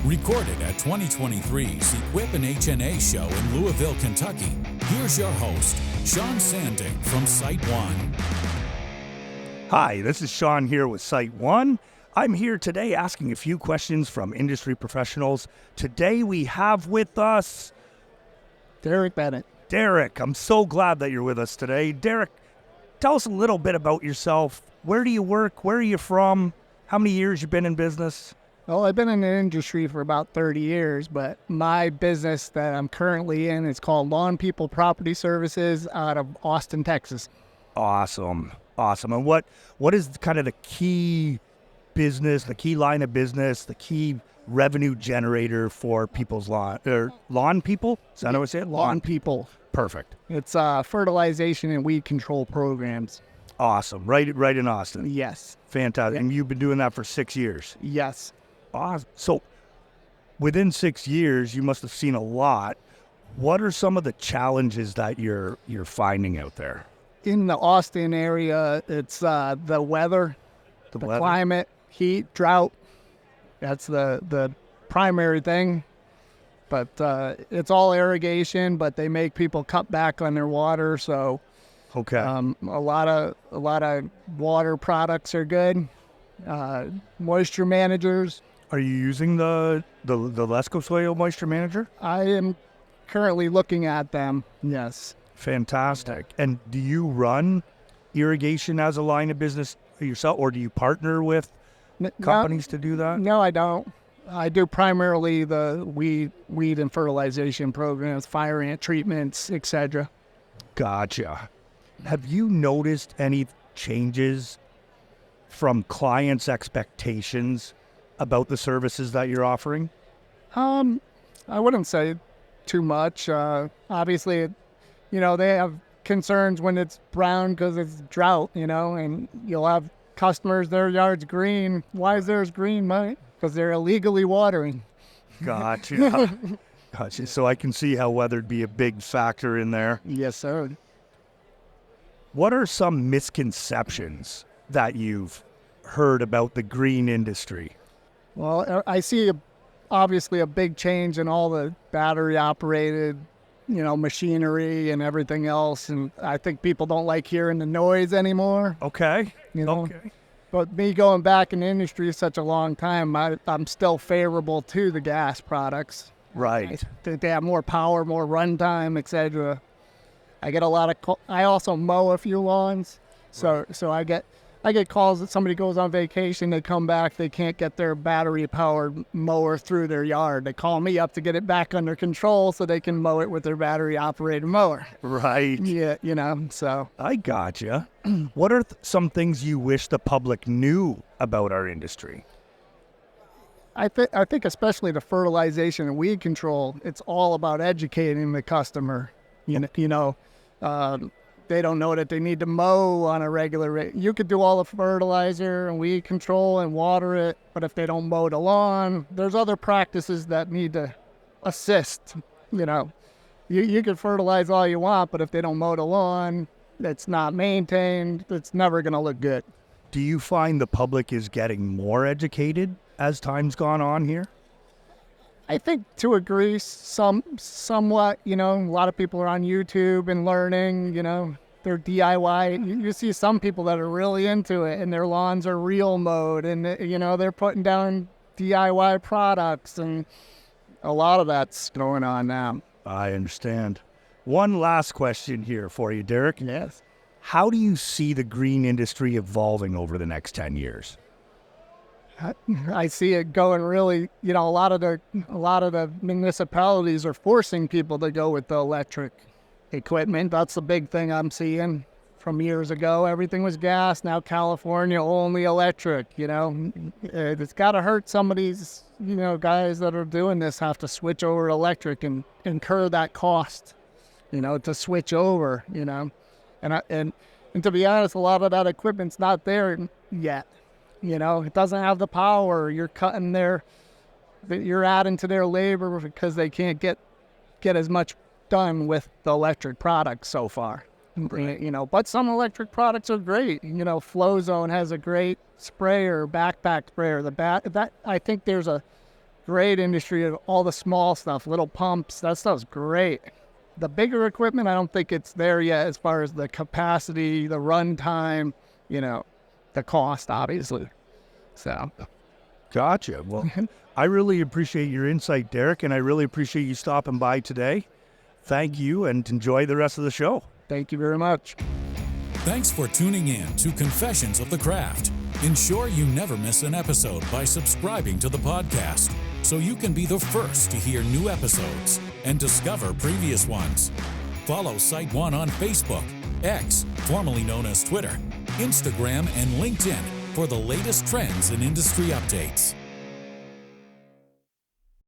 Recorded at 2023's Equip and HNA show in Louisville, Kentucky, here's your host, Sean Sandig from SiteOne. Hi, this is Sean here with SiteOne. I'm here today asking a few questions from industry professionals. Today we have with us Derek Bennett. Derek, I'm so glad that you're with us today. Derek, tell us a little bit about yourself. Where do you work? Where are you from? How many years you've been in business? Well, I've been in the industry for about 30 years, but my business that I'm currently in is called Lawn People Property Services out of Austin, Texas. Awesome. And what is kind of the key business, the key line of business, the key revenue generator for people's lawn people? Is that how I say it? Lawn People. Perfect. It's fertilization and weed control programs. Awesome. Right in Austin. Yes. Fantastic. Yeah. And you've been doing that for 6 years. Yes. Awesome. So within 6 years, you must have seen a lot. What are some of the challenges that you're finding out there? In the Austin area, it's the weather, the climate, heat, drought. That's the primary thing. But it's all irrigation, but they make people cut back on their water. So Okay. a lot of water products are good. Moisture managers. Are you using the Lesco Soil Moisture Manager? I am currently looking at them. Yes. Fantastic. And do you run irrigation as a line of business yourself, or do you partner with companies to do that? No, I don't. I do primarily the weed and fertilization programs, fire ant treatments, etc. Gotcha. Have you noticed any changes from clients' expectations about the services that you're offering? I wouldn't say too much. Obviously, they have concerns when it's brown because it's drought, and you'll have customers, their yard's green. Why is theirs green, mate? Because they're illegally watering. Gotcha. Gotcha. So I can see how weather'd be a big factor in there. Yes, sir. What are some misconceptions that you've heard about the green industry? Well, I see obviously a big change in all the battery-operated, machinery and everything else, and I think people don't like hearing the noise anymore. Okay. Okay. But me going back in the industry such a long time, I'm still favorable to the gas products. Right. I think they have more power, more runtime, etc. I get a lot of I also mow a few lawns, so I get calls that somebody goes on vacation, they come back, they can't get their battery-powered mower through their yard. They call me up to get it back under control so they can mow it with their battery-operated mower. Right. Yeah, so. I gotcha. What are some things you wish the public knew about our industry? I think especially the fertilization and weed control, it's all about educating the customer. They don't know that they need to mow on a regular rate. You could do all the fertilizer and weed control and water it, but if they don't mow the lawn, there's other practices that need to assist. You can fertilize all you want, but if they don't mow the lawn, it's not maintained, it's never going to look good. Do you find the public is getting more educated as time's gone on here? I think to agree, somewhat, a lot of people are on YouTube and learning, they're DIY. You see some people that are really into it and their lawns are real mowed and, they're putting down DIY products, and a lot of that's going on now. I understand. One last question here for you, Derek. Yes. How do you see the green industry evolving over the next 10 years? I see it going really, a lot of the municipalities are forcing people to go with the electric equipment. That's the big thing I'm seeing from years ago. Everything was gas. Now California only electric, It's got to hurt some of these, guys that are doing this have to switch over to electric and incur that cost, to switch over, And to be honest, a lot of that equipment's not there yet. It doesn't have the power. You're you're adding to their labor because they can't get as much done with the electric products so far. Right. But some electric products are great. FlowZone has a great sprayer, backpack sprayer. I think there's a great industry of all the small stuff, little pumps. That stuff's great. The bigger equipment, I don't think it's there yet as far as the capacity, the run time, the cost, obviously. So. Gotcha. Well, I really appreciate your insight, Derek, and I really appreciate you stopping by today. Thank you, and enjoy the rest of the show. Thank you very much. Thanks for tuning in to Confessions of the Craft. Ensure you never miss an episode by subscribing to the podcast so you can be the first to hear new episodes and discover previous ones. Follow SiteOne on Facebook, X, formerly known as Twitter, Instagram, and LinkedIn for the latest trends and industry updates.